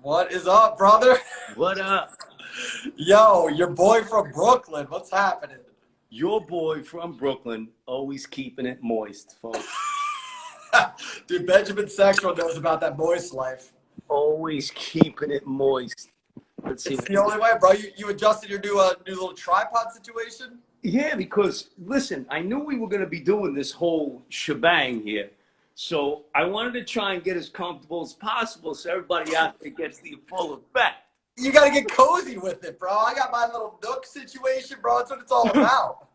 What is up, brother? What up? Yo, your boy from Brooklyn. What's happening? Your boy from Brooklyn, always keeping it moist, folks. Dude, Benjamin Sexual knows about that moist life. Always keeping it moist. Let's see. It's the only way, bro. You adjusted your new little tripod situation? Yeah, because listen, I knew we were going to be doing this whole shebang here. So I wanted to try and get as comfortable as possible so everybody out there gets the full effect. You got to get cozy with it, bro. I got my little nook situation, bro. That's what it's all about.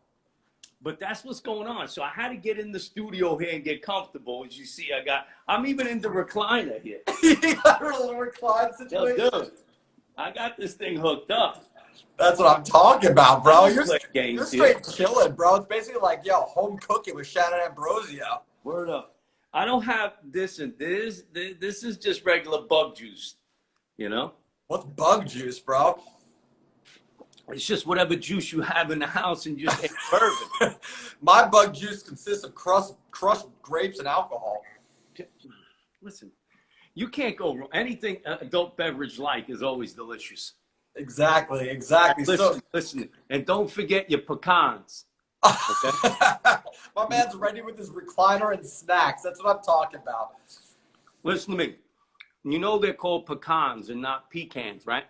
But that's what's going on. So I had to get in the studio here and get comfortable. As you see, I'm even in the recliner here. You got a little recline situation? Yo, dude, I got this thing hooked up. That's what I'm talking about, bro. You're straight chilling, bro. It's basically like, yo, home cooking with Shannon and Ambrosio. Word up. I don't have this and this. This is just regular bug juice, you know? What's bug juice, bro? It's just whatever juice you have in the house and just take bourbon. My bug juice consists of crushed grapes and alcohol. Listen, you can't go wrong. Anything adult beverage like is always delicious. Exactly. Listen, and don't forget your pecans. Okay? My man's ready with his recliner and snacks. That's what I'm talking about. Listen to me. You know they're called pecans and not pecans, right?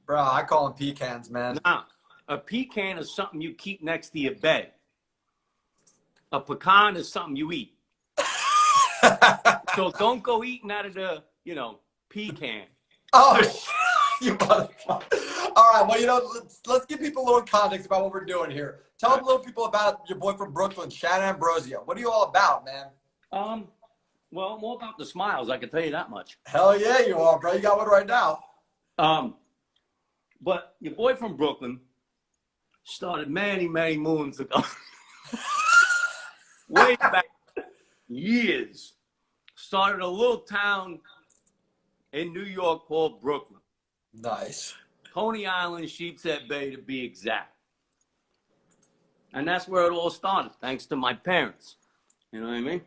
Bro, I call them pecans, man. Nah, a pecan is something you keep next to your bed. A pecan is something you eat. So don't go eating out of the, pecan. Oh, you motherfucker. All right, well, let's give people a little context about what we're doing here. Tell a little people about your boy from Brooklyn, Shannon Ambrosio. What are you all about, man? Well, I'm all about the smiles, I can tell you that much. Hell yeah, you are, bro. You got one right now. But your boy from Brooklyn started many, many moons ago. Way back years. Started a little town in New York called Brooklyn. Nice. Coney Island, Sheepshead Bay to be exact. And that's where it all started, thanks to my parents. You know what I mean?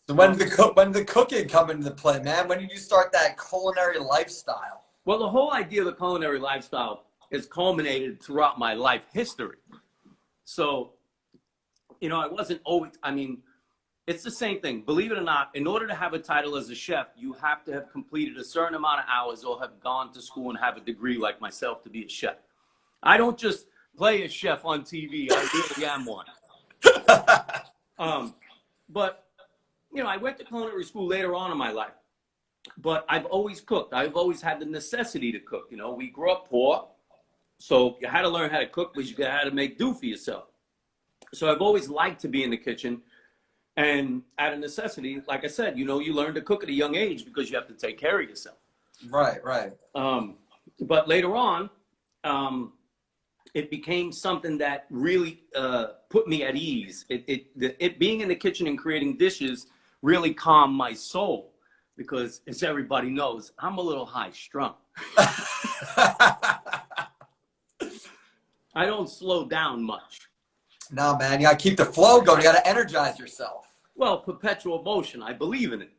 So when did the cooking come into play, man? When did you start that culinary lifestyle? Well, the whole idea of the culinary lifestyle is culminated throughout my life history. So, I wasn't always, it's the same thing. Believe it or not, in order to have a title as a chef, you have to have completed a certain amount of hours or have gone to school and have a degree like myself to be a chef. I don't just play a chef on TV. I really am one. But, I went to culinary school later on in my life. But I've always cooked. I've always had the necessity to cook. We grew up poor, so you had to learn how to cook, but you had to make do for yourself. So I've always liked to be in the kitchen. And out of necessity, like I said, you learn to cook at a young age because you have to take care of yourself. Right. But later on, it became something that really put me at ease. It being in the kitchen and creating dishes really calmed my soul. Because, as everybody knows, I'm a little high strung. I don't slow down much. No, man, you got to keep the flow going. You got to energize yourself. Well, perpetual motion. I believe in it.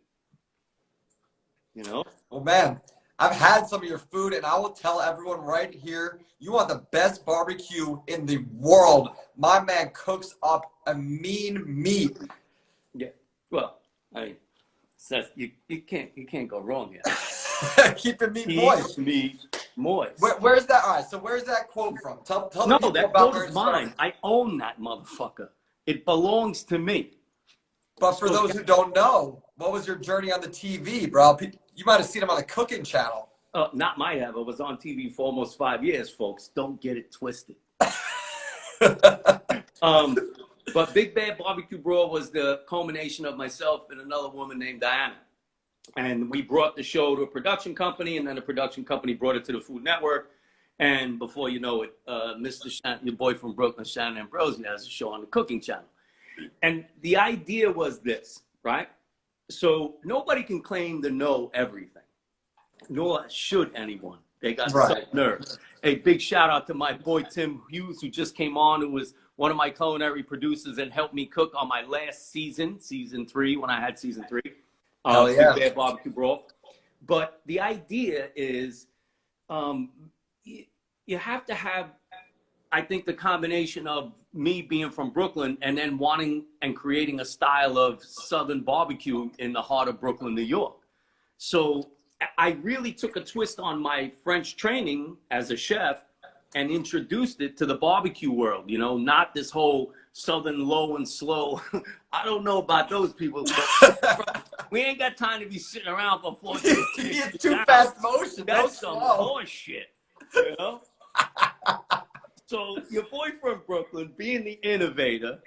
Well, man, I've had some of your food, and I will tell everyone right here, you want the best barbecue in the world. My man cooks up a mean meat. Yeah, well, you can't go wrong here. Keep the meat moist. Keep meat moist. Where's that? All right, so where's that quote from? Tell no, the people that about quote is mine. I own that motherfucker. It belongs to me. But for those who don't know, what was your journey on the TV, bro? You might have seen him on the cooking channel. Not might have. I was on TV for almost 5 years, folks. Don't get it twisted. But Big Bad BBQ Brawl was the culmination of myself and another woman named Diana. And we brought the show to a production company, and then the production company brought it to the Food Network. And before you know it, Mr. Shannon, your boy from Brooklyn, Shannon Ambrosio, has a show on the cooking channel. And the idea was this, right? So nobody can claim to know everything, nor should anyone. They got some nerves. A big shout out to my boy Tim Hughes, who just came on, who was one of my culinary producers and helped me cook on my last season, season 3, when I had season 3. Big Bad BBQ Brawl. But the idea is you have to have, I think, the combination of me being from Brooklyn and then wanting and creating a style of Southern barbecue in the heart of Brooklyn, New York. So I really took a twist on my French training as a chef and introduced it to the barbecue world, you know, not this whole Southern low and slow. I don't know about those people, but we ain't got time to be sitting around for 4 years. It's too fast motion. That's some horse shit, you know? So your boy from Brooklyn, being the innovator,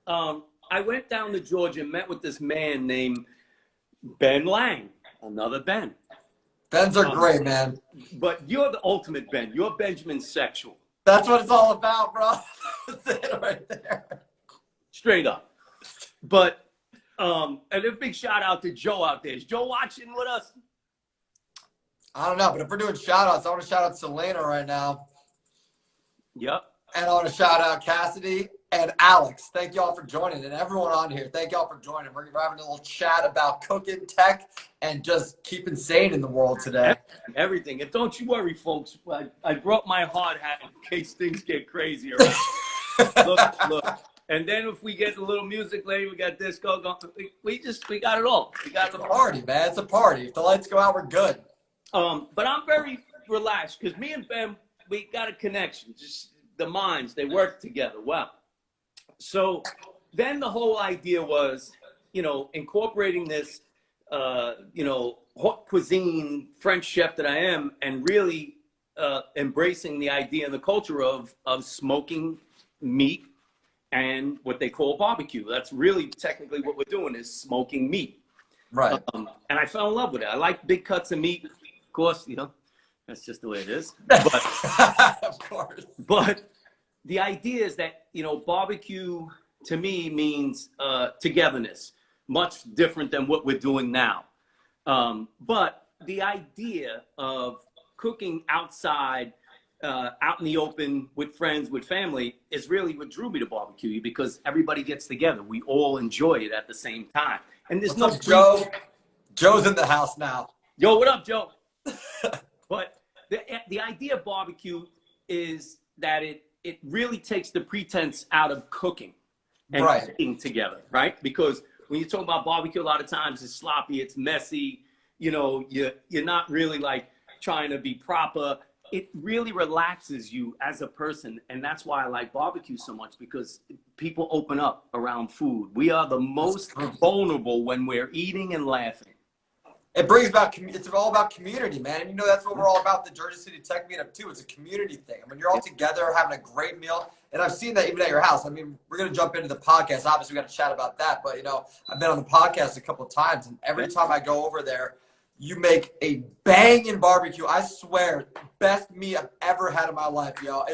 I went down to Georgia and met with this man named Ben Lang, another Ben. Bens are great, man. But you're the ultimate Ben. You're Benjamin sexual. That's what it's all about, bro. That's it right there. Straight up. But, and a big shout out to Joe out there. Is Joe watching with us? I don't know, but if we're doing shout outs, I want to shout out Selena right now. Yep. And I want to shout out Cassidy and Alex. Thank y'all for joining. And everyone on here, thank y'all for joining. We're having a little chat about cooking, tech, and just keeping sane in the world today. Everything. And don't you worry, folks. I brought my hard hat in case things get crazy around. Look. And then if we get a little music later, we got disco going. We got it all. We got the party, man. It's a party. If the lights go out, we're good. But I'm very relaxed because me and Ben, we got a connection. Just the minds, they work together well. So then the whole idea was, you know, incorporating this, you know, haute cuisine French chef that I am, and really embracing the idea and the culture of smoking meat and what they call barbecue. That's really technically what we're doing, is smoking meat. Right. And I fell in love with it. I like big cuts of meat. Of course, you know, that's just the way it is. But, of course. But the idea is that, you know, barbecue to me means togetherness, much different than what we're doing now. But the idea of cooking outside, out in the open with friends, with family, is really what drew me to barbecue, because everybody gets together. We all enjoy it at the same time. And there's no Joe. Joe's in the house now. Yo, what up, Joe? But the idea of barbecue is that it really takes the pretense out of cooking and eating together, right? Because when you talk about barbecue, a lot of times it's sloppy, it's messy. You know, you're not really like trying to be proper. It really relaxes you as a person, and that's why I like barbecue so much, because people open up around food. We are the most vulnerable when we're eating and laughing. It brings about, it's all about community, man. And you know, that's what we're all about, the Jersey City Tech Meetup too. It's a community thing. I mean, you're all together having a great meal. And I've seen that even at your house. I mean, we're going to jump into the podcast. Obviously, we got to chat about that. But, you know, I've been on the podcast a couple of times, and every time I go over there, you make a banging barbecue. I swear, best meat I've ever had in my life, yo.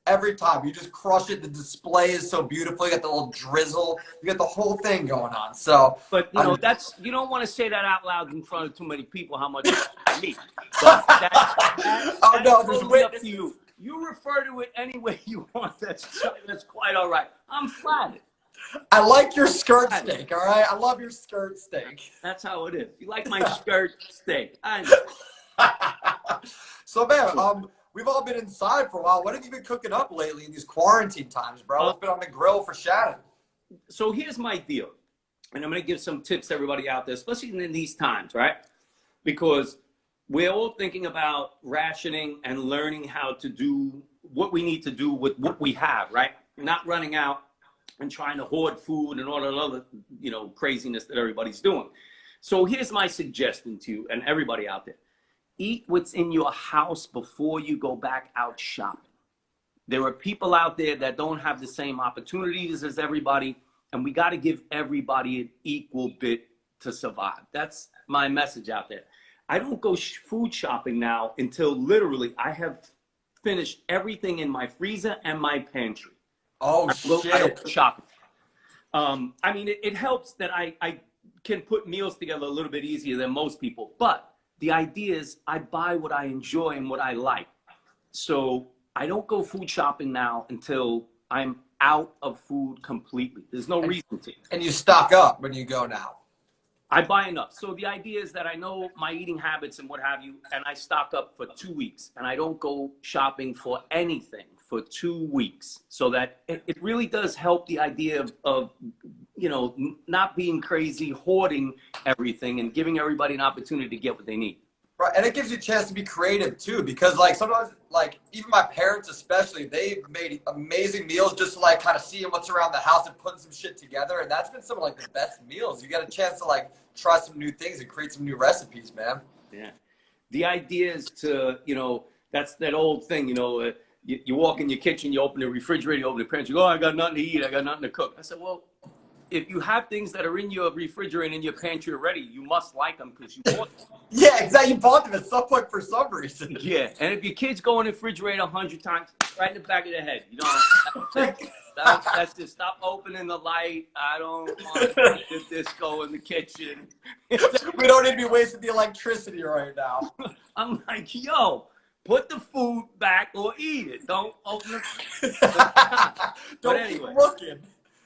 Every time you just crush it. The display is so beautiful. You got the little drizzle. You got the whole thing going on. So, but you know, you don't want to say that out loud in front of too many people. How much meat? But that's totally up to you. You refer to it any way you want. That's quite all right. I'm flattered. I like your skirt steak. All right, I love your skirt steak. That's how it is. You like my skirt steak? I know. So, man, we've all been inside for a while. What have you been cooking up lately in these quarantine times, bro? What's been on the grill for Shannon? So here's my deal. And I'm going to give some tips to everybody out there, especially in these times, right? Because we're all thinking about rationing and learning how to do what we need to do with what we have, right? Not running out and trying to hoard food and all that other, you know, craziness that everybody's doing. So here's my suggestion to you and everybody out there. Eat what's in your house before you go back out shopping. There are people out there that don't have the same opportunities as everybody, and we got to give everybody an equal bit to survive. That's my message out there. I don't go food shopping now until literally I have finished everything in my freezer and my pantry. Oh, shit. I don't go shopping. I mean, it helps that I can put meals together a little bit easier than most people, but the idea is I buy what I enjoy and what I like. So I don't go food shopping now until I'm out of food completely. There's no reason to. And you stock up when you go now. I buy enough. So the idea is that I know my eating habits and what have you, and I stock up for 2 weeks, and I don't go shopping for anything for 2 weeks, so that it really does help the idea of you know, not being crazy, hoarding everything, and giving everybody an opportunity to get what they need. Right, and it gives you a chance to be creative too, because like sometimes, like even my parents especially, they've made amazing meals just to like kind of seeing what's around the house and putting some shit together, and that's been some of like the best meals. You get a chance to like try some new things and create some new recipes, man. Yeah, the idea is to, you know, that's that old thing, you know, you walk in your kitchen, you open the refrigerator, you open the pantry, you go, oh, I got nothing to eat, I got nothing to cook. I said, well, if you have things that are in your refrigerator and in your pantry already, you must like them because you bought them. Yeah, exactly. You bought them at some point for some reason. Yeah, and if your kids go in the refrigerator 100 times, right in the back of their head, you don't. That's just stop opening the light. I don't want the disco in the kitchen. We don't need to be wasting the electricity right now. I'm like, yo, put the food back or eat it. Don't open it. Don't keep looking.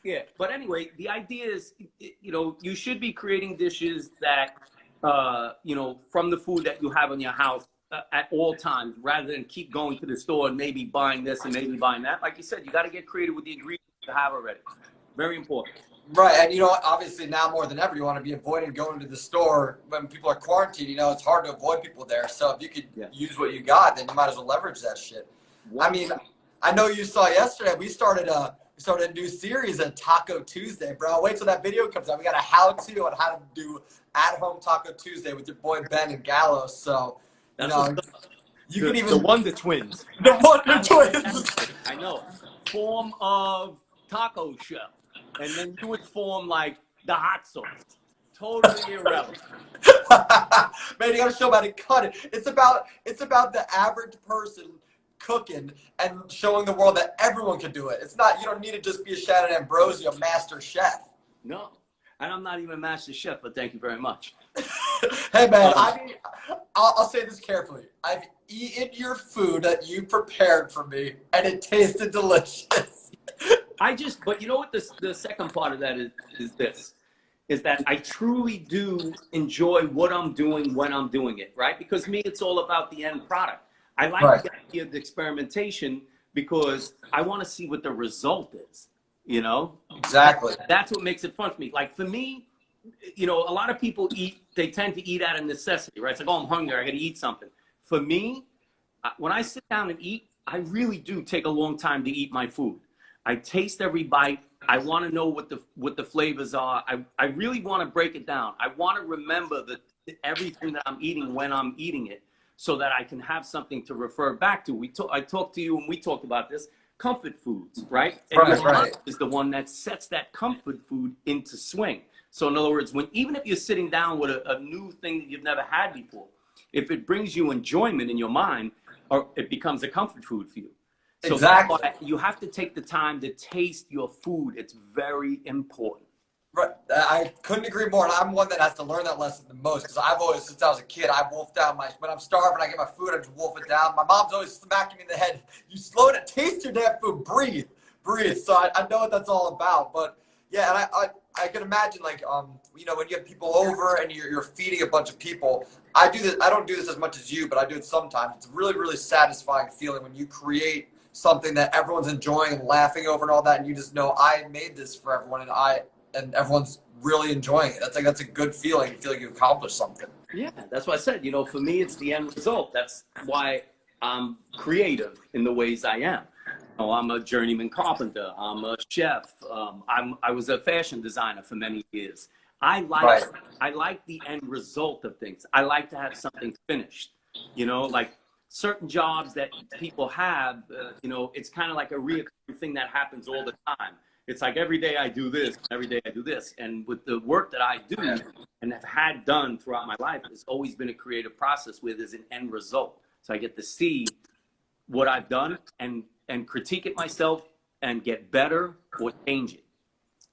Yeah, but anyway, the idea is, you know, you should be creating dishes that, you know, from the food that you have in your house at all times, rather than keep going to the store and maybe buying this and maybe buying that. Like you said, you got to get creative with the ingredients you have already. Very important. Right, and you know, obviously now more than ever, you want to be avoiding going to the store when people are quarantined. You know, it's hard to avoid people there. So if you could use what you got, then you might as well leverage that shit. I mean, I know you saw yesterday, we started a new series on Taco Tuesday, bro. Wait till that video comes out. We got a how-to on how to do at-home Taco Tuesday with your boy Ben and Gallo. So, you know, you can even... The Wonder Twins. The Wonder Twins. I know. Form of taco shell. And then you would form like the hot sauce. Totally irrelevant. Man, you gotta show them how to cut it. It's about the average person cooking and showing the world that everyone can do it. It's not, you don't need to just be a Shannon Ambrosio master chef. No, and I'm not even a master chef, but thank you very much. Hey man, I'll say this carefully. I've eaten your food that you prepared for me, and it tasted delicious. But you know what the second part of that is that I truly do enjoy what I'm doing when I'm doing it, right? Because me, it's all about the end product. I like the idea of the experimentation because I want to see what the result is, you know? Exactly. That's what makes it fun for me. Like for me, you know, a lot of people they tend to eat out of necessity, right? It's like, oh, I'm hungry, I got to eat something. For me, when I sit down and eat, I really do take a long time to eat my food. I taste every bite. I want to know what the flavors are. I really want to break it down. I want to remember everything that I'm eating when I'm eating it, so that I can have something to refer back to. I talked to you and we talked about this, comfort foods, right? And right. Is the one that sets that comfort food into swing. So in other words, even if you're sitting down with a new thing that you've never had before, if it brings you enjoyment in your mind, or it becomes a comfort food for you. So exactly. You have to take the time to taste your food. It's very important. Right. I couldn't agree more. And I'm one that has to learn that lesson the most, because I've always, since I was a kid, I wolfed down when I'm starving, I get my food, I just wolf it down. My mom's always smacking me in the head. You slow it, taste your damn food, breathe. So I know what that's all about. But yeah, and I can imagine, like, you know, when you have people over and you're feeding a bunch of people, I do this. I don't do this as much as you, but I do it sometimes. It's a really, really satisfying feeling when you create something that everyone's enjoying and laughing over and all that, and you just know I made this for everyone, and everyone's really enjoying it. That's a good feeling. You feel like you accomplished something. Yeah, that's what I said. You know, for me, it's the end result. That's why I'm creative in the ways I am. You know, I'm a journeyman carpenter. I'm a chef. I was a fashion designer for many years. I like the end result of things. I like to have something finished. You know, like certain jobs that people have, you know, it's kind of like a recurring thing that happens all the time. It's like every day I do this, every day I do this. And with the work that I do and have had done throughout my life, it's always been a creative process where there's an end result. So I get to see what I've done and critique it myself and get better or change it.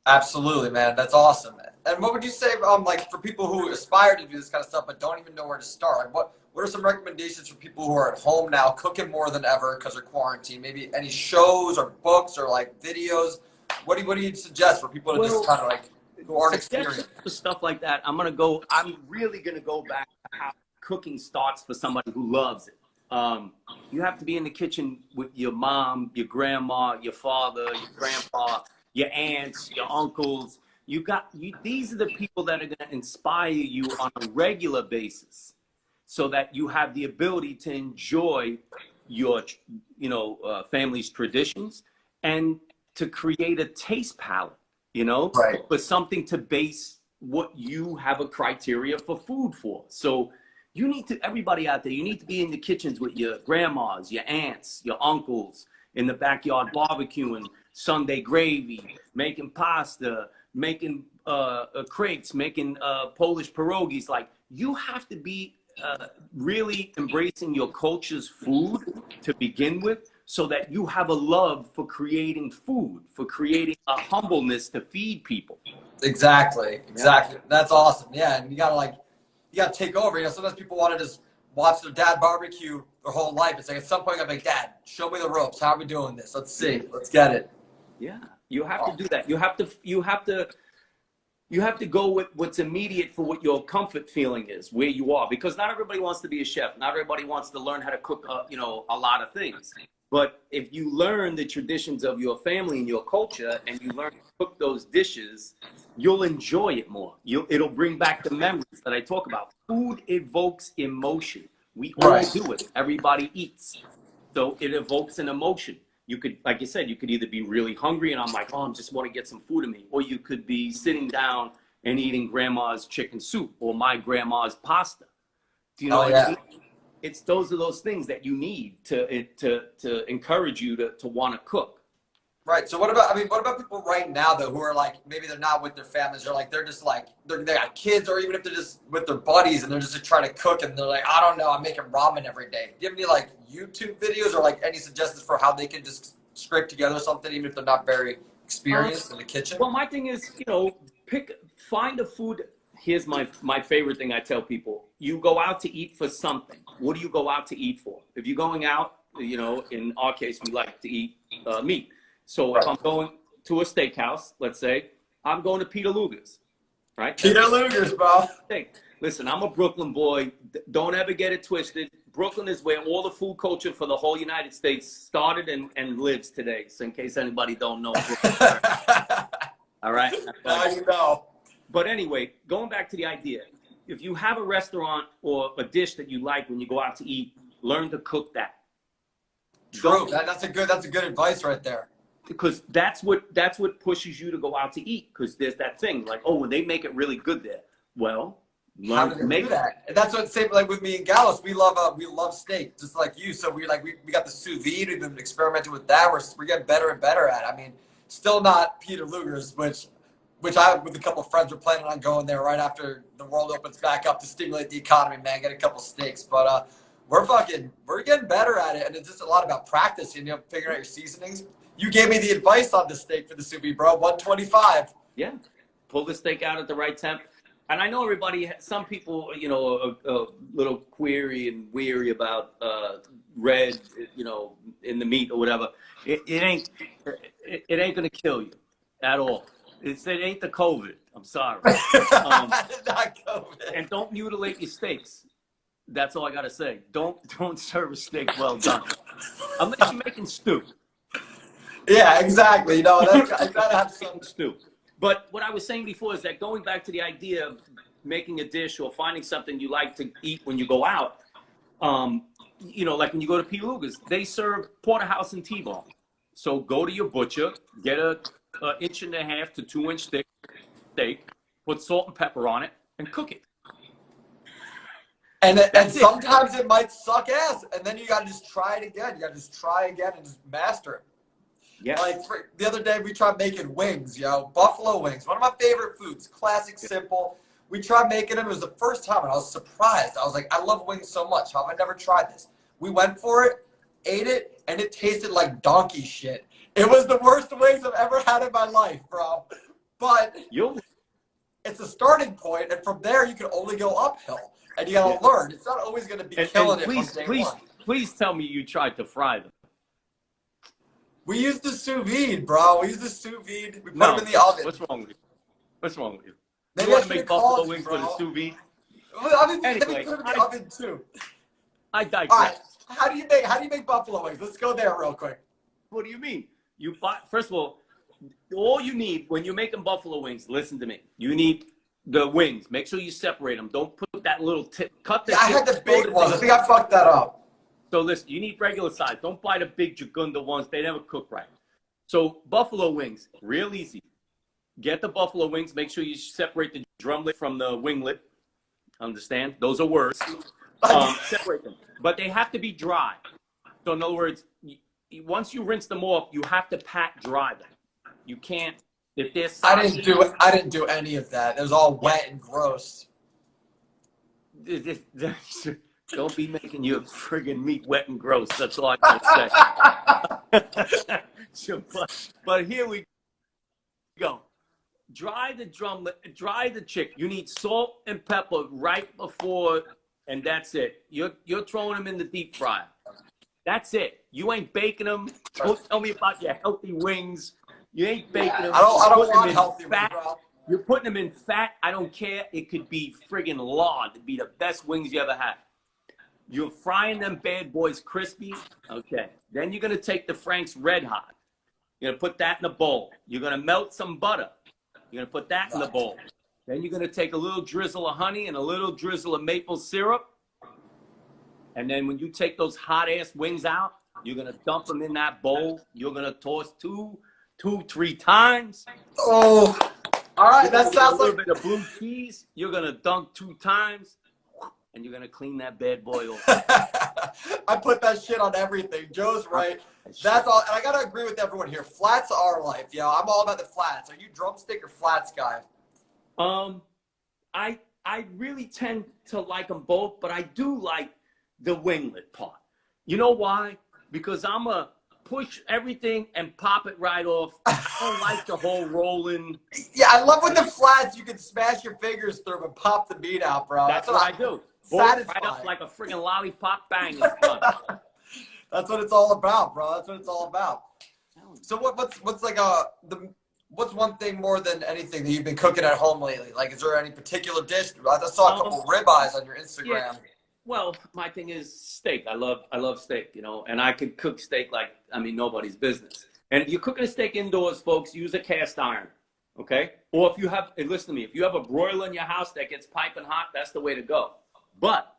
Absolutely, man. That's awesome. And what would you say, like, for people who aspire to do this kind of stuff but don't even know where to start? Like, what are some recommendations for people who are at home now, cooking more than ever because they're quarantined? Maybe any shows or books or like videos? What do you suggest for people to just kind of like? who aren't suggestions experienced. for stuff like that. I'm really gonna go back to how cooking starts for somebody who loves it. You have to be in the kitchen with your mom, your grandma, your father, your grandpa, your aunts, your uncles. These are the people that are gonna inspire you on a regular basis, so that you have the ability to enjoy your, family's traditions, and to create a taste palette, Right. but something to base what you have a criteria for food for. So everybody out there, you need to be in the kitchens with your grandmas, your aunts, your uncles, in the backyard barbecuing, Sunday gravy, making pasta, making crepes, making Polish pierogies. Like, you have to be really embracing your culture's food to begin with, so that you have a love for creating food, for creating a humbleness to feed people. Exactly. Yeah. That's awesome. Yeah, and you gotta take over. Sometimes people want to just watch their dad barbecue their whole life. It's like, at some point I'm like, Dad, show me the ropes. How are we doing this? Let's see. Let's get it. Yeah, you have to do that. You have to go with what's immediate for what your comfort feeling is, where you are, because not everybody wants to be a chef. Not everybody wants to learn how to cook, a lot of things. But if you learn the traditions of your family and your culture, and you learn to cook those dishes, you'll enjoy it more. It'll bring back the memories that I talk about. Food evokes emotion. We all do it. Everybody eats. So it evokes an emotion. You could, like you said, you could either be really hungry and I'm like, oh, I just want to get some food in me. Or you could be sitting down and eating grandma's chicken soup or my grandma's pasta. Do you know what I mean? It's those things that you need to encourage you to want to cook. Right. So what about people right now though, who are like, maybe they're not with their families, or like, they're just like, they got kids, or even if they're just with their buddies and they're just trying to cook, and they're like, I don't know, I'm making ramen every day. Do you have any like YouTube videos or like any suggestions for how they can just scrape together something, even if they're not very experienced in the kitchen? Well, my thing is, find a food. Here's my favorite thing I tell people. You go out to eat for something. What do you go out to eat for? If you're going out, in our case, we like to eat meat. So if I'm going to a steakhouse, let's say, I'm going to Peter Luger's, right? Peter Luger's, bro. Hey, listen, I'm a Brooklyn boy. Don't ever get it twisted. Brooklyn is where all the food culture for the whole United States started and lives today. So in case anybody don't know Brooklyn. All right? Now you know. But anyway, going back to the idea, if you have a restaurant or a dish that you like when you go out to eat, learn to cook that. True. That's a good advice right there. Because that's what pushes you to go out to eat. Because there's that thing like, oh, when they make it really good there. Well, learn to make that. And that's what same like with me and Gallus. We love steak just like you. So we got the sous vide. We've been experimenting with that. We're getting better and better at it. I mean, still not Peter Luger's, which I, with a couple of friends, are planning on going there right after the world opens back up to stimulate the economy, man. Get a couple steaks. But we're getting better at it. And it's just a lot about practice, figuring out your seasonings. You gave me the advice on the steak for the sous vide, bro. 125. Yeah. Pull the steak out at the right temp. And I know some people, are a little query and weary about red, in the meat or whatever. It ain't going to kill you at all. It ain't the COVID. I'm sorry. Not COVID. And don't mutilate your steaks. That's all I got to say. Don't serve a steak well done. Unless you're making stew. Yeah, exactly. I gotta have some stew. But what I was saying before is that going back to the idea of making a dish or finding something you like to eat when you go out, like when you go to P. Luger's, they serve porterhouse and T-bone. So go to your butcher, get a 1.5 to 2 inch thick steak, put salt and pepper on it, and cook it. And sometimes it might suck ass, and then you gotta just try it again. You gotta just try again and just master it. Yeah. Like the other day, we tried making wings, buffalo wings. One of my favorite foods, classic, simple. We tried making them. It was the first time, and I was surprised. I was like, I love wings so much. How have I never tried this? We went for it, ate it, and it tasted like donkey shit. It was the worst wings I've ever had in my life, bro. But it's a starting point, and from there, you can only go uphill. And you gotta learn. It's not always gonna be killing it from day one. Please tell me you tried to fry them. We used the sous vide, bro. We used the sous vide. We put them in the oven. What's wrong with you? What's wrong with you? Maybe You I want to should make have buffalo called you, wings bro. with a sous vide? I mean, Anyway, let me put them in the oven too. I digress. All right. How do you make buffalo wings? Let's go there real quick. What do you mean? You buy, first of all you need when you're making buffalo wings, listen to me. You need the wings. Make sure you separate them. Don't put that little tip. Cut the Yeah, I tip, had the big throw ones. I thing. think I fucked that up. So listen, you need regular size. Don't buy the big Jagunda ones. They never cook right. So buffalo wings, real easy. Get the buffalo wings. Make sure you separate the drumlet from the winglet. Understand? Those are words. Separate them. But they have to be dry. So in other words, once you rinse them off, you have to pat dry them. You can't, if they're soggy. I didn't do any of that. It was all wet and gross. Don't be making your friggin' meat wet and gross. That's all I can say. But here we go. Dry the drumlet, dry the chicken. You need salt and pepper right before, and that's it. You're throwing them in the deep fryer. That's it. You ain't baking them. Don't tell me about your healthy wings. You ain't baking them. I don't want healthy fat. wings, bro. You're putting them in fat. I don't care. It could be friggin' lard. It'd be the best wings you ever had. You're frying them bad boys crispy. Okay. Then you're going to take the Frank's Red Hot. You're going to put that in a bowl. You're going to melt some butter. You're going to put that in the bowl. Then you're going to take a little drizzle of honey and a little drizzle of maple syrup. And then when you take those hot-ass wings out, you're going to dump them in that bowl. You're going to toss two, 3 times. Oh, all right. That sounds a little like bit of blue cheese. You're going to dunk 2 times. And you're going to clean that bad boy off. I put that shit on everything. Joe's right. That's all. And I got to agree with everyone here. Flats are life, yo. I'm all about the flats. Are you drumstick or flats guy? I really tend to like them both, but I do like the winglet part. You know why? Because I'm a push everything and pop it right off. I don't like the whole rolling. Yeah, I love with the flats you can smash your fingers through and pop the meat out, bro. That's what I do. Right up like a friggin' lollipop, bang, it's done. That's what it's all about, bro. That's what it's all about. So what's like what's one thing more than anything that you've been cooking at home lately? Like, is there any particular dish? I just saw a couple ribeyes on your Instagram. Yeah. Well, my thing is steak. I love steak, you know, and I can cook steak like, I mean, nobody's business. And if you're cooking a steak indoors, folks, use a cast iron, okay? Or if you have, and listen to me, if you have a broiler in your house that gets piping hot, that's the way to go. But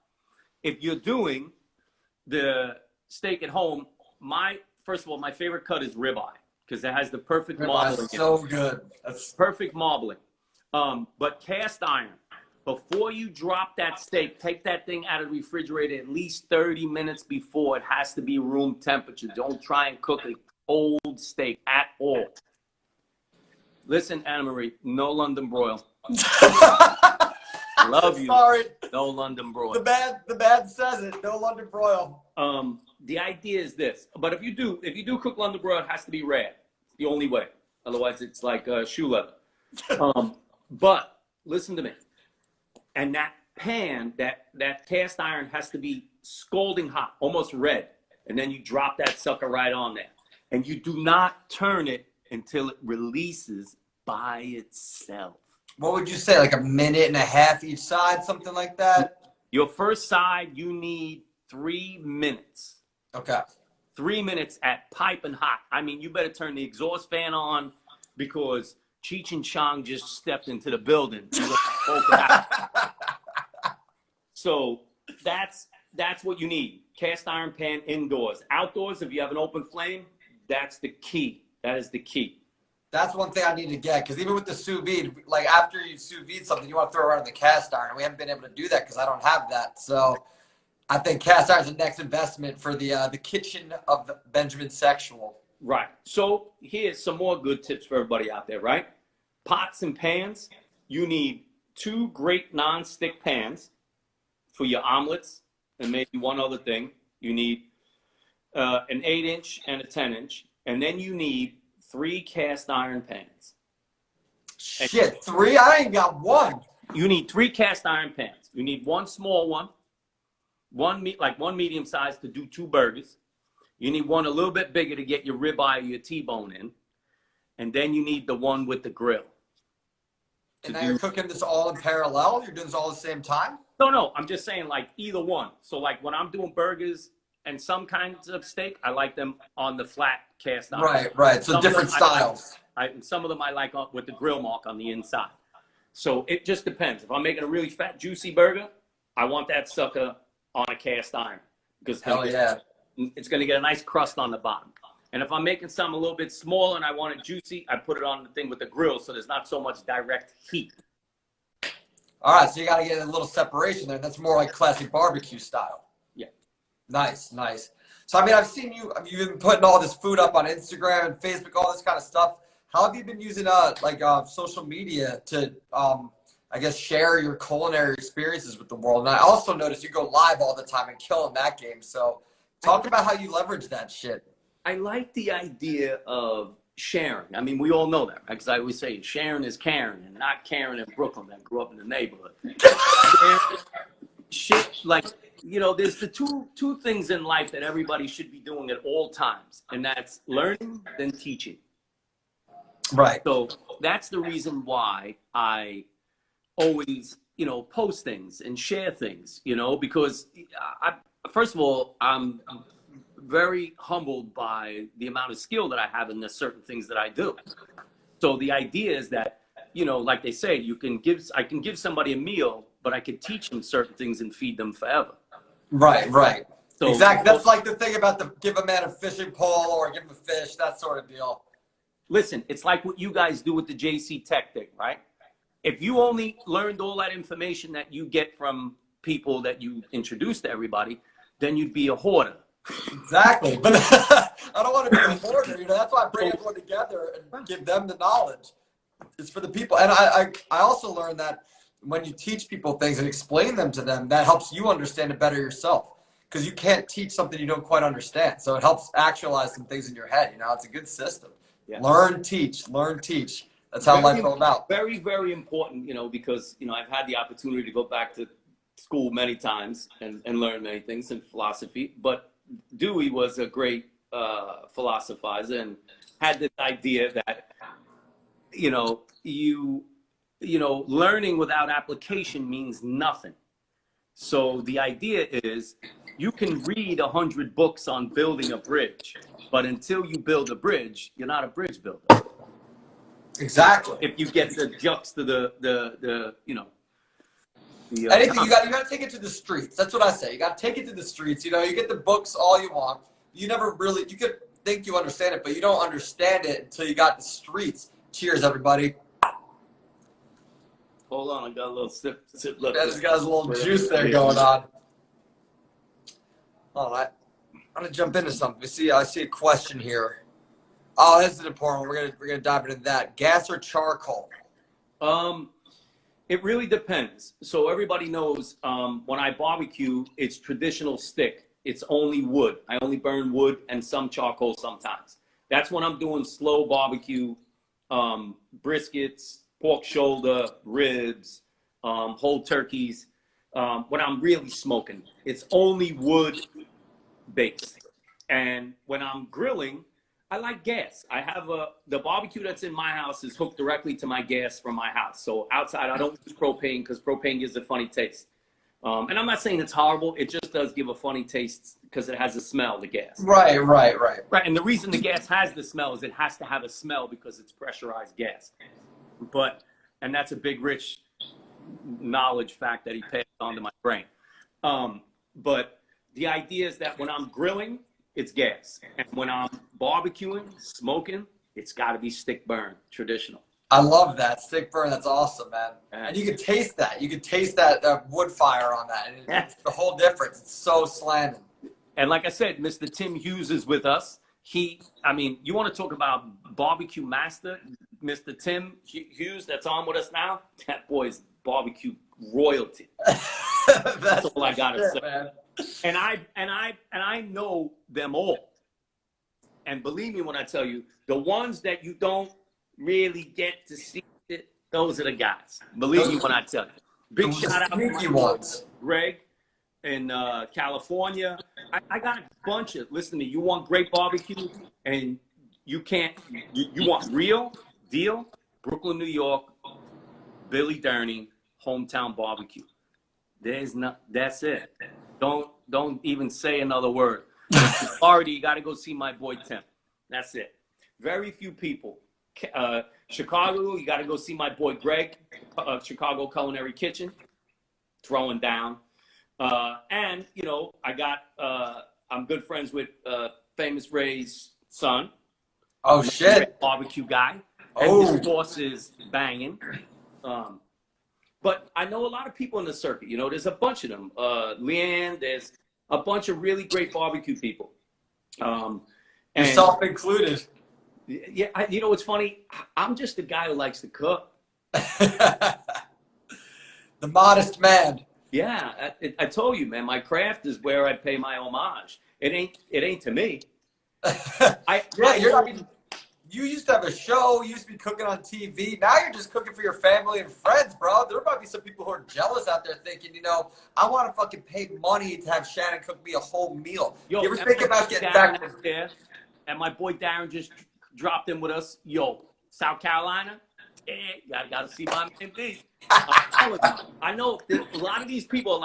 if you're doing the steak at home, first of all, my favorite cut is ribeye because it has the perfect marbling. So good. That's perfect marbling. But cast iron, before you drop that steak, take that thing out of the refrigerator at least 30 minutes before. It has to be room temperature. Don't try and cook a cold steak at all. Listen, Anna Marie, no London broil. Love you. Sorry. No London broil. The bad says it. No London broil. The idea is this. But if you do cook London broil, it has to be rare. It's the only way. Otherwise, it's like shoe leather. But listen to me. And that pan, that cast iron has to be scalding hot, almost red. And then you drop that sucker right on there. And you do not turn it until it releases by itself. What would you say, like 1.5 minutes each side, something like that? Your first side, you need 3 minutes. Okay. 3 minutes at piping hot. I mean, you better turn the exhaust fan on because Cheech and Chong just stepped into the building. So that's what you need. Cast iron pan indoors. Outdoors, if you have an open flame, that's the key. That is the key. That's one thing I need to get, because even with the sous vide, like after you sous vide something, you want to throw it around in the cast iron. We haven't been able to do that because I don't have that. So I think cast iron is the next investment for the kitchen of Benjamin Sexual. Right. So here's some more good tips for everybody out there, right? Pots and pans. You need 2 great non-stick pans for your omelets and maybe one other thing. You need an 8-inch and a 10-inch. And then you need 3 cast iron pans. Shit, 3? I ain't got 1. You need 3 cast iron pans. You need 1 small one, one medium size to do 2 burgers. You need 1 a little bit bigger to get your ribeye or your T-bone in. And then you need the one with the grill. And now you're cooking this all in parallel? You're doing this all at the same time? No, I'm just saying like either one. So like when I'm doing burgers and some kinds of steak, I like them on the flat cast iron. Right. So different styles. Some of them I like with the grill mark on the inside. So it just depends. If I'm making a really fat, juicy burger, I want that sucker on a cast iron because it's going to get a nice crust on the bottom. And if I'm making something a little bit smaller and I want it juicy, I put it on the thing with the grill so there's not so much direct heat. All right, so you got to get a little separation there. That's more like classic barbecue style. Yeah. Nice. So, I mean, I've seen you've been putting all this food up on Instagram and Facebook, all this kind of stuff. How have you been using social media to, I guess, share your culinary experiences with the world? And I also noticed you go live all the time and killing that game. So talk about how you leverage that shit. I like the idea of sharing. I mean, we all know that, because I always say Sharon is Karen, and not Karen in Brooklyn that grew up in the neighborhood. Shit, like, there's the two things in life that everybody should be doing at all times, and that's learning then teaching. Right. So that's the reason why I always, post things and share things, because first of all, I'm very humbled by the amount of skill that I have in the certain things that I do. So the idea is that, like they say, I can give somebody a meal, but I could teach them certain things and feed them forever. Right. So, exactly. That's like the thing about give a man a fishing pole or give him a fish, that sort of deal. Listen, it's like what you guys do with the JC Tech thing, right? If you only learned all that information that you get from people that you introduce to everybody, then you'd be a hoarder. Exactly. But I don't want to be a hoarder. That's why I bring everyone together and give them the knowledge. It's for the people. And I also learned that when you teach people things and explain them to them, that helps you understand it better yourself. Because you can't teach something you don't quite understand. So it helps actualize some things in your head. It's a good system. Yeah. Learn, teach. That's how life's all about. Very, very important, because, I've had the opportunity to go back to school many times and learn many things in philosophy. But Dewey was a great philosophizer and had this idea that, learning without application means nothing. So the idea is you can read 100 books on building a bridge, but until you build a bridge, you're not a bridge builder. Exactly. If you get the juxta anything, you got to take it to the streets. That's what I say. You got to take it to the streets. You get the books all you want. You never really, you could think you understand it, but you don't understand it until you got the streets. Cheers, everybody. Hold on, I got a little sip left. Yeah, this guy's a little juice there going on. All right. I'm gonna jump into something. I see a question here. Oh, this is important. We're gonna dive into that. Gas or charcoal? It really depends. So everybody knows when I barbecue, it's traditional stick. It's only wood. I only burn wood and some charcoal sometimes. That's when I'm doing slow barbecue, briskets, pork shoulder, ribs, whole turkeys. When I'm really smoking, it's only wood based. And when I'm grilling, I like gas. I have the barbecue that's in my house is hooked directly to my gas from my house. So outside, I don't use propane because propane gives a funny taste. And I'm not saying it's horrible. It just does give a funny taste because it has a smell, the gas. Right. And the reason the gas has the smell is it has to have a smell because it's pressurized gas. And that's a big, rich knowledge fact that he passed on to my brain. But the idea is that when I'm grilling, it's gas. And when I'm barbecuing, smoking, it's got to be stick burn, traditional. I love that. Stick burn, that's awesome, man. And you can taste that. You can taste that wood fire on that. And it's the whole difference. It's so slamming. And like I said, Mr. Tim Hughes is with us. You want to talk about barbecue master, Mr. Tim Hughes that's on with us now? That boy's barbecue royalty. That's all I got to say. Man. And I know them all. And believe me when I tell you, the ones that you don't really get to see, those are the guys. Believe me when I tell you. Big shout out to my ones. Greg in California. I got a bunch of, listen to me, you want great barbecue and you want real deal, Brooklyn, New York, Billy Durney, Hometown Barbecue. That's it. Don't even say another word. In Florida, you got to go see my boy Tim. That's it. Very few people. Chicago, you got to go see my boy Greg, Chicago Culinary Kitchen, throwing down. And, you know, I'm good friends with Famous Ray's son. Oh, shit. Barbecue guy. Oh. And his boss is banging. But I know a lot of people in the circuit. You know, there's a bunch of them. Leanne, there's a bunch of really great barbecue people. Yourself included. Yeah, you know what's funny? I'm just a guy who likes to cook. The modest man. Yeah, I told you, man. My craft is where I pay my homage. It ain't to me. You used to have a show. You used to be cooking on TV. Now you're just cooking for your family and friends, bro. There might be some people who are jealous out there thinking, you know, I want to fucking pay money to have Shannon cook me a whole meal. Yo, you ever think about getting back there? And my boy Darren just dropped in with us. Yo, South Carolina? Yeah, you gotta see my man B. I know a lot of these people are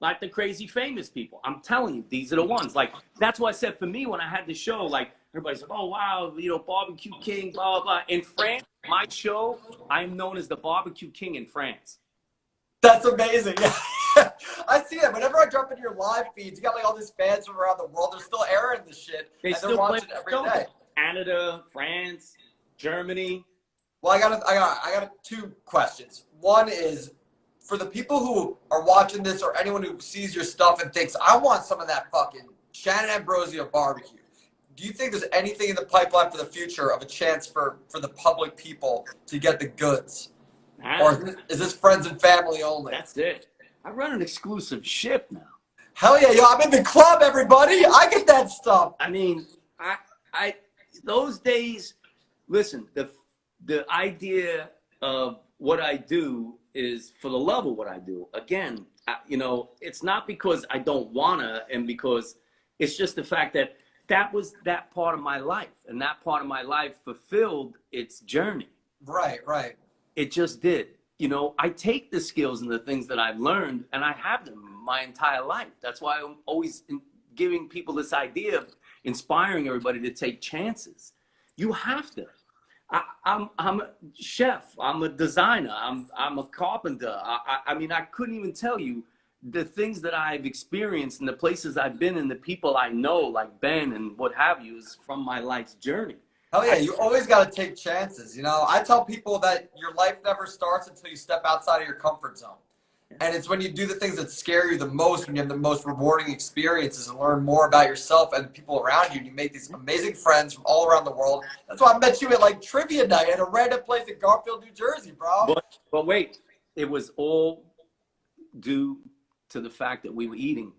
like the crazy famous people. I'm telling you, these are the ones. Like, that's why I said for me when I had the show, like, everybody's like, oh, wow, you know, barbecue king, blah, blah, blah. In France, my show, I'm known as the barbecue king in France. That's amazing. I see that. Whenever I jump into your live feeds, you got like all these fans from around the world. They're still airing this shit. They're watching every day. Canada, France, Germany. Well, I got two questions. One is, for the people who are watching this or anyone who sees your stuff and thinks, I want some of that fucking Shannon Ambrosio barbecue. Do you think there's anything in the pipeline for the future of a chance for the public people to get the goods? Or is this friends and family only? That's it. I run an exclusive ship now. Hell yeah, yo, I'm in the club, everybody. I get that stuff. I mean, I those days, listen, the idea of what I do is for the love of what I do. Again, you know, it's not because I don't wanna, and because it's just the fact that that was that part of my life, and that part of my life fulfilled its journey. Right. It just did. You know, I take the skills and the things that I've learned, and I have them my entire life. That's why I'm always giving people this idea of inspiring everybody to take chances. You have to. I'm a chef. I'm a designer. I'm a carpenter. I mean, I couldn't even tell you the things that I've experienced and the places I've been and the people I know, like Ben and what have you, is from my life's journey. Hell yeah, you always got to take chances. You know, I tell people that your life never starts until you step outside of your comfort zone. And it's when you do the things that scare you the most, when you have the most rewarding experiences and learn more about yourself and the people around you, and you make these amazing friends from all around the world. That's why I met you at like trivia night at a random place in Garfield, New Jersey, bro. But wait, it was all due to the fact that we were eating.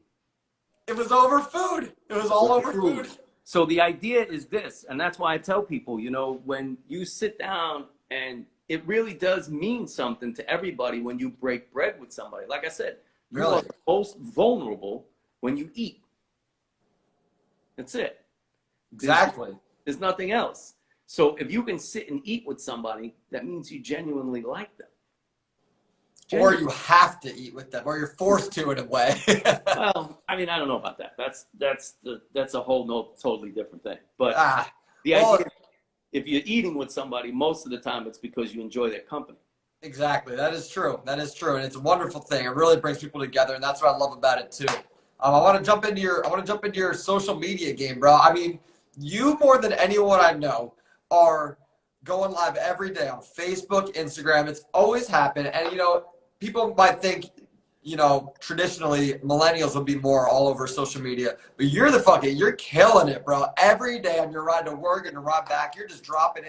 It was over food. It was all over food. So the idea is this, and that's why I tell people, you know, when you sit down, and it really does mean something to everybody when you break bread with somebody. Like I said, you are most vulnerable when you eat. That's it. Exactly. There's nothing else. So if you can sit and eat with somebody, that means you genuinely like them. Or you have to eat with them, or you're forced to in a way. Well, I mean, I don't know about that. That's a whole totally different thing. But the idea, if you're eating with somebody, most of the time it's because you enjoy their company. Exactly, that is true. That is true, and it's a wonderful thing. It really brings people together, and that's what I love about it too. I want to jump into your social media game, bro. I mean, you more than anyone I know are going live every day on Facebook, Instagram. It's always happened, and you know, people might think, you know, traditionally millennials will be more all over social media, but you're killing it, bro. Every day on your ride to work and your ride back, you're just dropping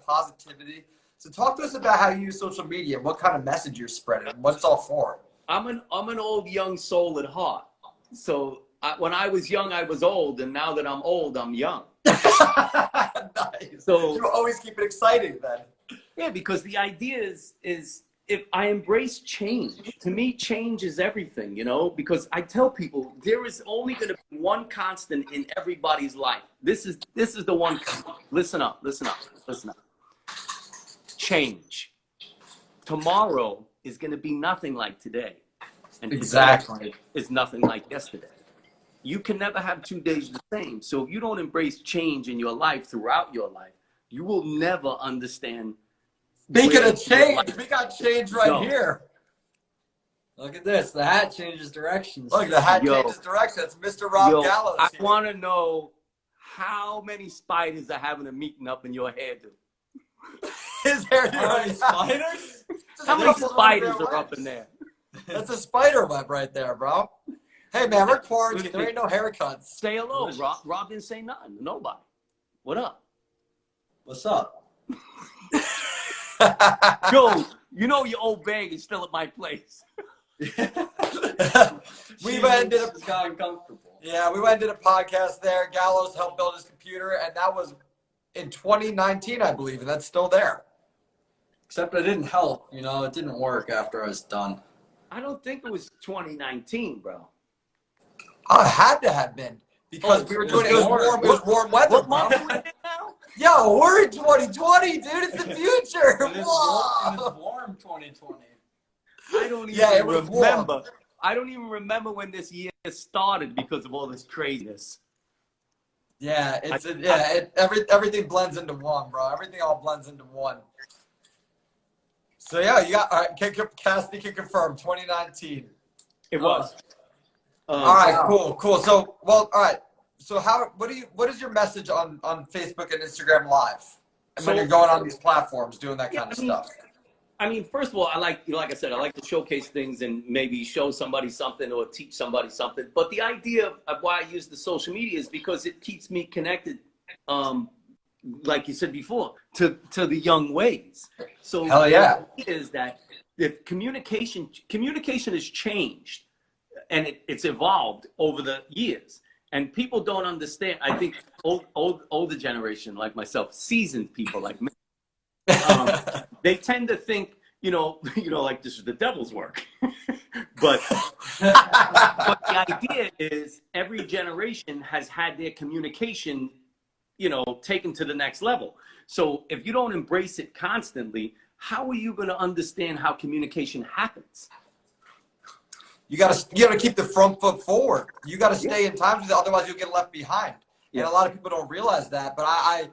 positivity. So talk to us about how you use social media and what kind of message you're spreading and what it's all for. I'm an old young soul at heart. So when I was young, I was old, and now that I'm old, I'm young. Nice. So you always keep it exciting then. Yeah, because the idea is if I embrace change. To me, change is everything, you know, because I tell people there is only going to be one constant in everybody's life. This is the one. Listen up. Change. tomorrow is going to be nothing like today. And Exactly. is nothing like yesterday. You can never have 2 days the same. So if you don't embrace change in your life throughout your life, you will never understand. Speaking of change, we got change right here. Look at this. The hat changes directions. Look, the hat changes direction. It's Mr. Rob Gallows. I want to know how many spiders are having a meeting up in your hairdo. His hairdo. How many spiders? How many spiders are up in there? That's a spider web right there, bro. Hey, man, we're quarantined. There ain't no haircuts. Say hello, Rob. Rob didn't say nothing to nobody. What up? What's up? Joe, you know your old bag is still at my place. We went and did a, got uncomfortable. Yeah, we went and did a podcast there. Gallows helped build his computer, and that was in 2019, I believe, and that's still there. Except it didn't help. You know, it didn't work after I was done. I don't think it was 2019, bro. Oh, it had to have been because we were doing it was warm weather. What month are we in now? Yo, we're in 2020, dude. It's the future. It was warm 2020. I don't even remember. Warm. I don't even remember when this year started because of all this craziness. Yeah, everything blends into one, bro. Everything all blends into one. So yeah, you got all right. Cassidy can confirm 2019. It was. All right, cool. So, well, all right. So, what is your message on Facebook and Instagram Live? And when you're going on these platforms, doing that kind of stuff. I mean, first of all, I like, like I said, I like to showcase things and maybe show somebody something or teach somebody something. But the idea of why I use the social media is because it keeps me connected, like you said before, to the young ways. So hell yeah, the idea is that if communication has changed and it's evolved over the years, and people don't understand. I think older generation like myself, seasoned people like me. They tend to think, like this is the devil's work. but the idea is every generation has had their communication, taken to the next level. So if you don't embrace it constantly, how are you going to understand how communication happens? You gotta keep the front foot forward. You gotta stay in time with it, otherwise you'll get left behind. And a lot of people don't realize that. But I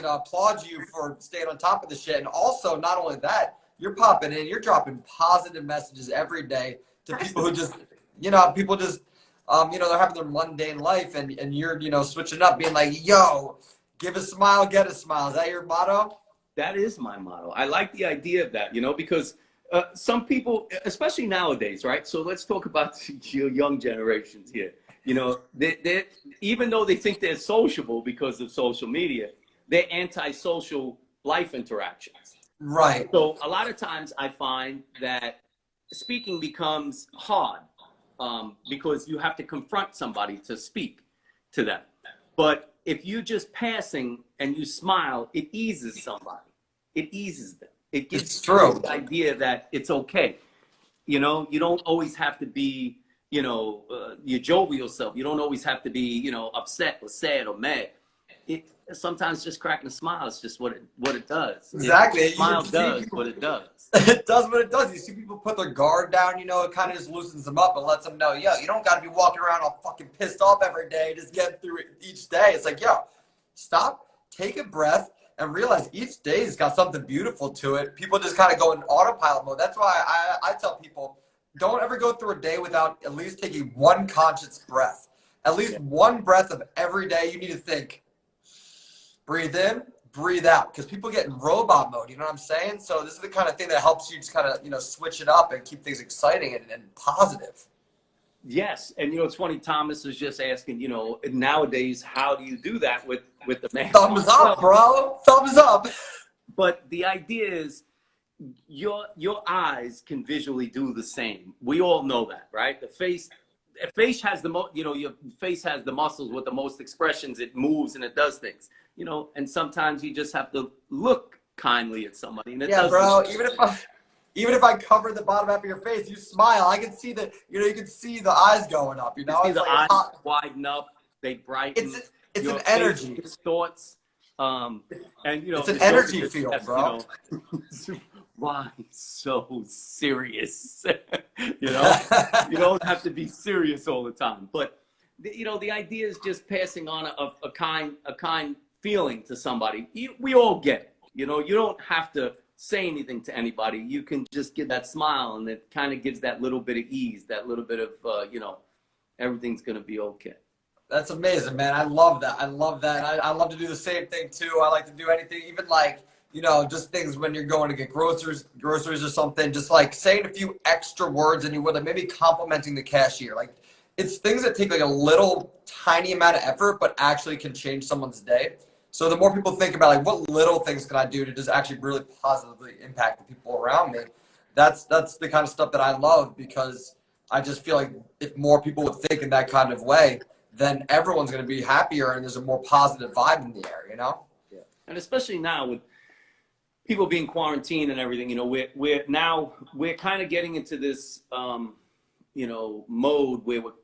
applaud you for staying on top of the shit. And also, not only that, you're popping in, you're dropping positive messages every day to people who just, people just, they're having their mundane life, and you're, switching up, being like, yo, give a smile, get a smile. Is that your motto? That is my motto. I like the idea of that, because some people, especially nowadays, right? So let's talk about your young generations here. They even though they think they're sociable because of social media, they're anti-social life interactions. Right. So a lot of times I find that speaking becomes hard because you have to confront somebody to speak to them. But if you're just passing and you smile, it eases somebody. It eases them. It gives you the idea that it's okay. You don't always have to be, your jovial self. You don't always have to be, upset or sad or mad. Sometimes just cracking a smile is just what it does. Exactly. A smile does what it does. It does what it does. You see people put their guard down, it kind of just loosens them up and lets them know, yo, you don't got to be walking around all fucking pissed off every day, just getting through it each day. It's like, yo, stop, take a breath, and realize each day has got something beautiful to it. People just kind of go in autopilot mode. That's why I tell people, don't ever go through a day without at least taking one conscious breath. At least one breath of every day. You need to think, breathe in, breathe out. Because people get in robot mode, you know what I'm saying? So this is the kind of thing that helps you just kind of, switch it up and keep things exciting and positive. Yes, and it's funny. Thomas was just asking, nowadays, how do you do that with the man? Thumbs up, bro. Thumbs up. But the idea is, your eyes can visually do the same. We all know that, right? The face has the most. Your face has the muscles with the most expressions. It moves and it does things. And sometimes you just have to look kindly at somebody. And it does. Bro. Even if I cover the bottom half of your face, you smile. I can see the, you can see the eyes going up. You see the eyes widen up, they brighten. It's an energy. Thoughts, and it's an energy field, bro. why so serious? You know, you don't have to be serious all the time. But you know, the idea is just passing on a kind feeling to somebody. We all get it. You know, you don't have to say anything to anybody. You can just give that smile, and it kind of gives that little bit of ease, that little bit of you know, everything's gonna be okay. That's amazing, man. I love that. I love that. I love to do the same thing too. I like to do anything, even like, you know, just things when you're going to get groceries or something, just like saying a few extra words than you would, like maybe complimenting the cashier. Like, it's things that take like a little tiny amount of effort, but actually can change someone's day. So the more people think about like what little things can I do to just actually really positively impact the people around me, that's the kind of stuff that I love, because I just feel like if more people would think in that kind of way, then everyone's going to be happier and there's a more positive vibe in the air, you know? Yeah. And especially now with people being quarantined and everything, you know, we're kind of getting into this, you know, mode where we're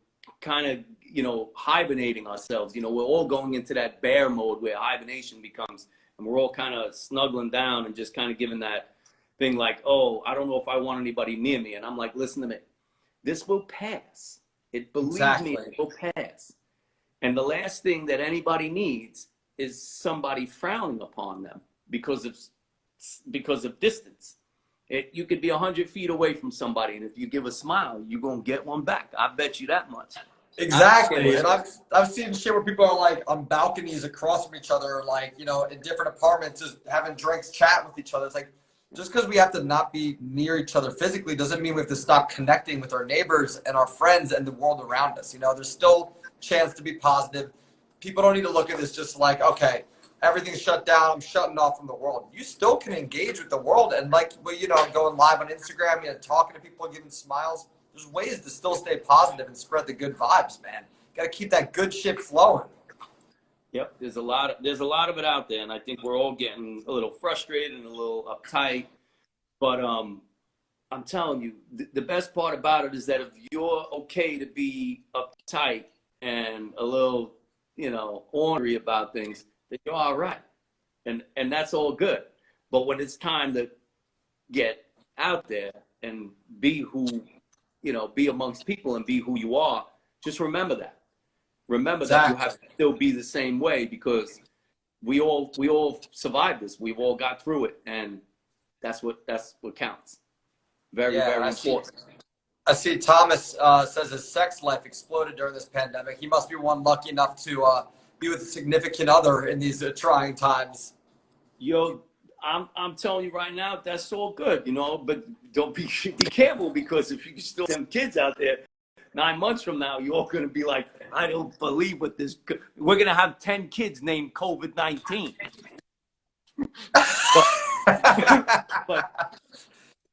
kind of, you know, hibernating ourselves. You know, we're all going into that bear mode where hibernation becomes, and we're all kind of snuggling down and just kind of giving that thing like, oh, I don't know if I want anybody near me. And I'm like, listen to me, this will pass. Believe me, it will pass. And the last thing that anybody needs is somebody frowning upon them because of distance. You could be 100 feet away from somebody, and if you give a smile, you're gonna get one back. I bet you that much. Exactly. And I've seen shit where people are like on balconies across from each other, like, you know, in different apartments, just having drinks, chat with each other. It's like, just because we have to not be near each other physically doesn't mean we have to stop connecting with our neighbors and our friends and the world around us. You know, there's still chance to be positive. People don't need to look at this just like, okay, everything's shut down, I'm shutting off from the world. You still can engage with the world, and like, well, you know, going live on Instagram, you know, talking to people, giving smiles. There's ways to still stay positive and spread the good vibes, man. Got to keep that good shit flowing. Yep, there's a lot of it out there, and I think we're all getting a little frustrated and a little uptight. But I'm telling you, the best part about it is that if you're okay to be uptight and a little, you know, ornery about things, then you're all right, and that's all good. But when it's time to get out there and be who, you know, be amongst people and be who you are, just remember that. Remember that you have to still be the same way, because we all survived this. We've all got through it, and that's what counts. Very important. I see Thomas says his sex life exploded during this pandemic. He must be one lucky enough to be with a significant other in these trying times. Yo, I'm telling you right now, that's all good, you know, but don't be careful, because if you still have kids out there, 9 months from now, you're all going to be like, I don't believe what this, we're going to have 10 kids named COVID-19.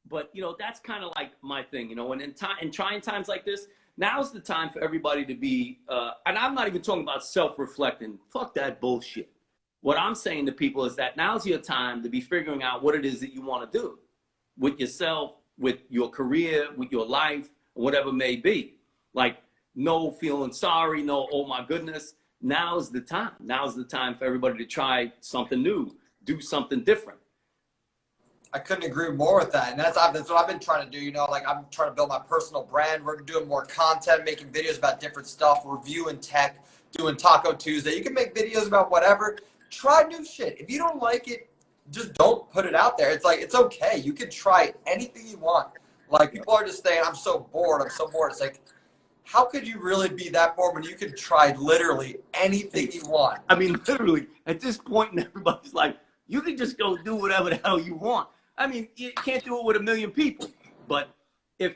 but, you know, that's kind of like my thing, you know, and in trying times like this, now's the time for everybody to be, and I'm not even talking about self-reflecting. Fuck that bullshit. What I'm saying to people is that now's your time to be figuring out what it is that you want to do with yourself, with your career, with your life, whatever it may be. Like, no feeling sorry, no, oh my goodness. Now's the time. Now's the time for everybody to try something new, do something different. I couldn't agree more with that. And that's what I've been trying to do. You know, like, I'm trying to build my personal brand. We're doing more content, making videos about different stuff, reviewing tech, doing Taco Tuesday. You can make videos about whatever. Try new shit. If you don't like it, just don't put it out there. It's like, it's okay. You can try anything you want. Like, people are just saying, I'm so bored. It's like, how could you really be that bored when you could try literally anything you want? I mean, literally, at this point, everybody's like, you can just go do whatever the hell you want. I mean, you can't do it with 1 million people. But if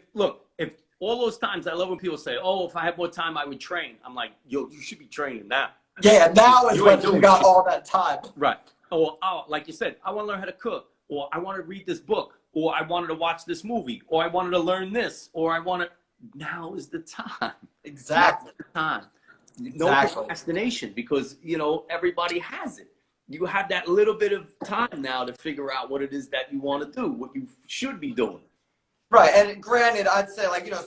all those times, I love when people say, oh, if I had more time, I would train. I'm like, yo, you should be training now. Yeah, now is when you got all that time. Right. Or, like you said, I want to learn how to cook, or I want to read this book, or I wanted to watch this movie, or I wanted to learn this, or I want to. Now is the time. Exactly. Now's the time. Exactly. No procrastination, because, you know, everybody has it. You have that little bit of time now to figure out what it is that you want to do, what you should be doing. Right, and granted, I'd say, like, you know,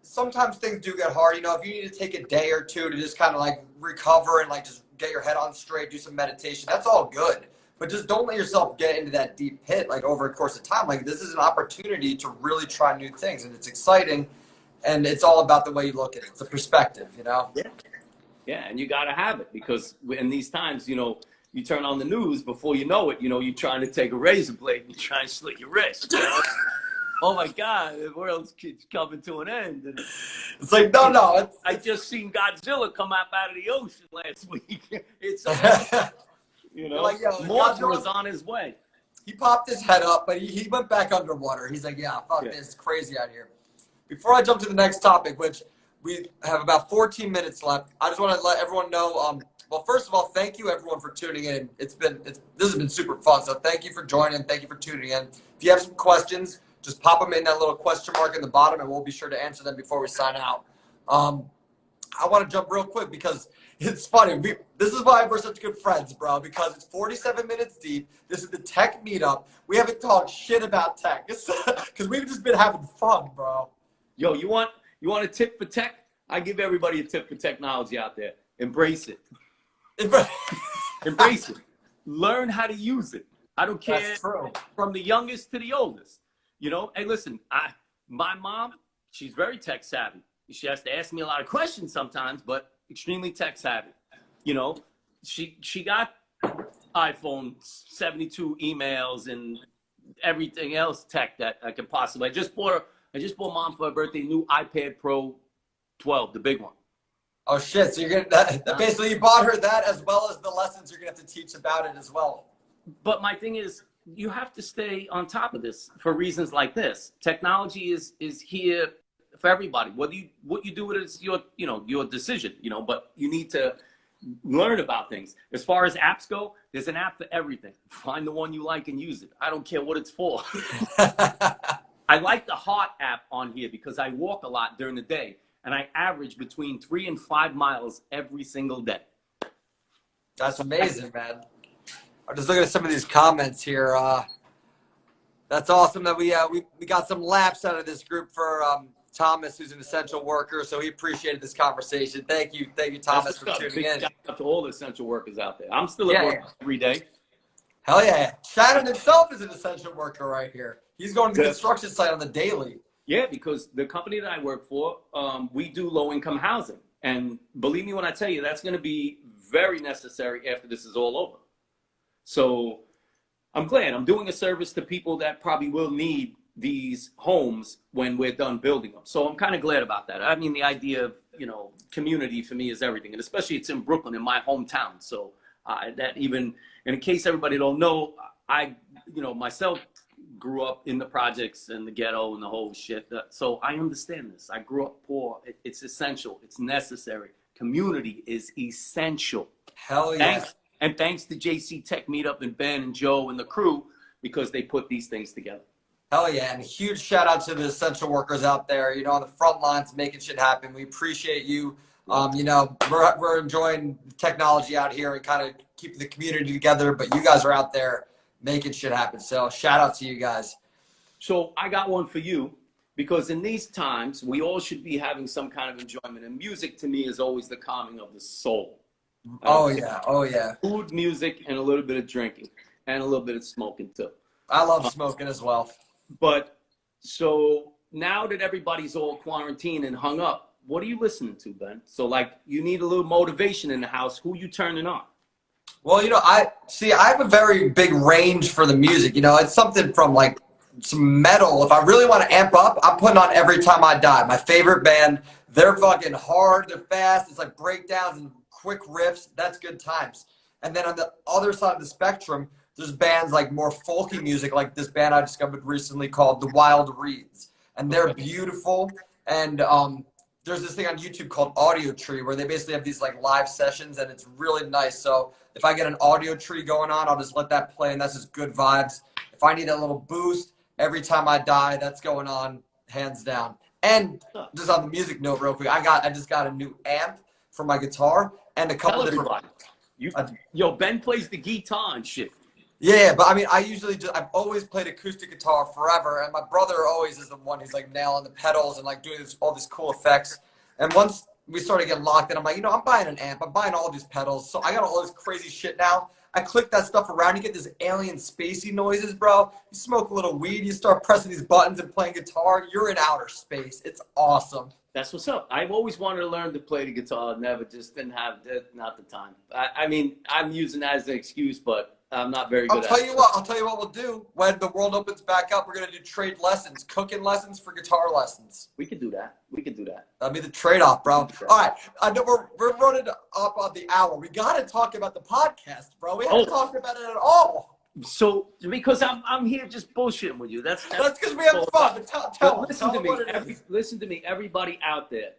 sometimes things do get hard. You know, if you need to take a day or two to just kind of like recover and like just get your head on straight, do some meditation, that's all good. but just don't let yourself get into that deep pit like over a course of time. Like this is an opportunity to really try new things, and it's exciting, and it's all about the way you look at it. It's a perspective, you know? Yeah. Yeah, and you got to have it because in these times, you know, you turn on the news, before you know it, you know, you're trying to take a razor blade and you're trying to slit your wrist. You know? Oh my God, the world's coming to an end. And it's like, no. I just seen Godzilla come up out of the ocean last week. It's, you know, like, yo, Mothra was on his way. He popped his head up, but he went back underwater. He's like, yeah, fuck this. It's crazy out here. Before I jump to the next topic, which we have about 14 minutes left, I just want to let everyone know, well, first of all, thank you everyone for tuning in. This has been super fun. So thank you for joining. Thank you for tuning in. If you have some questions, just pop them in that little question mark in the bottom, and we'll be sure to answer them before we sign out. I want to jump real quick because it's funny. This is why we're such good friends, bro, because it's 47 minutes deep. This is the tech meetup. We haven't talked shit about tech because we've just been having fun, bro. Yo, you want a tip for tech? I give everybody a tip for technology out there. Embrace it. Embrace it. Learn how to use it. I don't care from the youngest to the oldest. You know, hey, listen, my mom, she's very tech savvy. She has to ask me a lot of questions sometimes, but extremely tech savvy. You know, she got iPhone 72 emails and everything else tech that I could possibly. I just bought mom for her birthday new iPad Pro 12, the big one. Oh shit! So you're gonna basically you bought her that as well as the lessons you're gonna have to teach about it as well. But my thing is, you have to stay on top of this for reasons like this. Technology is here for everybody. What you do with it is your decision. You know, but you need to learn about things. As far as apps go, there's an app for everything. Find the one you like and use it. I don't care what it's for. I like the Heart app on here because I walk a lot during the day. And I average between 3 and 5 miles every single day. That's amazing, man. I'm just looking at some of these comments here. That's awesome that we got some laughs out of this group for Thomas, who's an essential worker. So he appreciated this conversation. Thank you, Thomas, for tuning in. Shout out to all the essential workers out there. I'm still at work every day. Hell yeah. Shannon himself is an essential worker right here. He's going to the construction site on the daily. Yeah, because the company that I work for, we do low-income housing. And believe me when I tell you, that's going to be very necessary after this is all over. So I'm glad. I'm doing a service to people that probably will need these homes when we're done building them. So I'm kind of glad about that. I mean, the idea of, community for me is everything. And especially it's in Brooklyn, in my hometown. So that even, and in case everybody don't know, I, myself, grew up in the projects and the ghetto and the whole shit. So I understand this. I grew up poor. It's essential. It's necessary. Community is essential. Hell yeah. Thanks to JC Tech Meetup and Ben and Joe and the crew because they put these things together. Hell yeah. And a huge shout out to the essential workers out there, on the front lines making shit happen. We appreciate you. We're enjoying technology out here and kind of keeping the community together, but you guys are out there making shit happen. So shout out to you guys. So I got one for you because in these times, we all should be having some kind of enjoyment. And music to me is always the calming of the soul. Oh yeah. Food, music, and a little bit of drinking and a little bit of smoking too. I love smoking as well. But so now that everybody's all quarantined and hung up, what are you listening to, Ben? So like you need a little motivation in the house. Who you turning on? Well, I have a very big range for the music. It's something from like some metal. If I really want to amp up, I'm putting on Every Time I Die. My favorite band. They're fucking hard. They're fast. It's like breakdowns and quick riffs. That's good times. And then on the other side of the spectrum, there's bands like more folky music, like this band I discovered recently called The Wild Reeds. And they're beautiful. And there's this thing on YouTube called Audio Tree where they basically have these like live sessions and it's really nice. So if I get an audio tree going on, I'll just let that play and that's just good vibes. If I need that little boost, Every Time I Die, that's going on hands down. And just on the music note real quick, I just got a new amp for my guitar and a couple of different. Ben plays the guitar and shit. Yeah, but I mean, I've always played acoustic guitar forever, and my brother always is the one who's like nailing the pedals and like doing all these cool effects. And once we started getting locked in. I'm like, I'm buying an amp. I'm buying all these pedals. So I got all this crazy shit now. I click that stuff around. You get this alien spacey noises, bro. You smoke a little weed. You start pressing these buttons and playing guitar. You're in outer space. It's awesome. That's what's up. I've always wanted to learn to play the guitar. Never, just didn't have not the time. I mean, I'm using that as an excuse, but I'm not very good I'll tell you what we'll do. When the world opens back up, we're going to do trade lessons, cooking lessons for guitar lessons. We could do that. We could do that. That'll be the trade-off, bro. All right. I know we're running up on the hour. We got to talk about the podcast, bro. We haven't talked about it at all. So, because I'm here just bullshitting with you. That's because we have fun. Tell listen to me, everybody out there.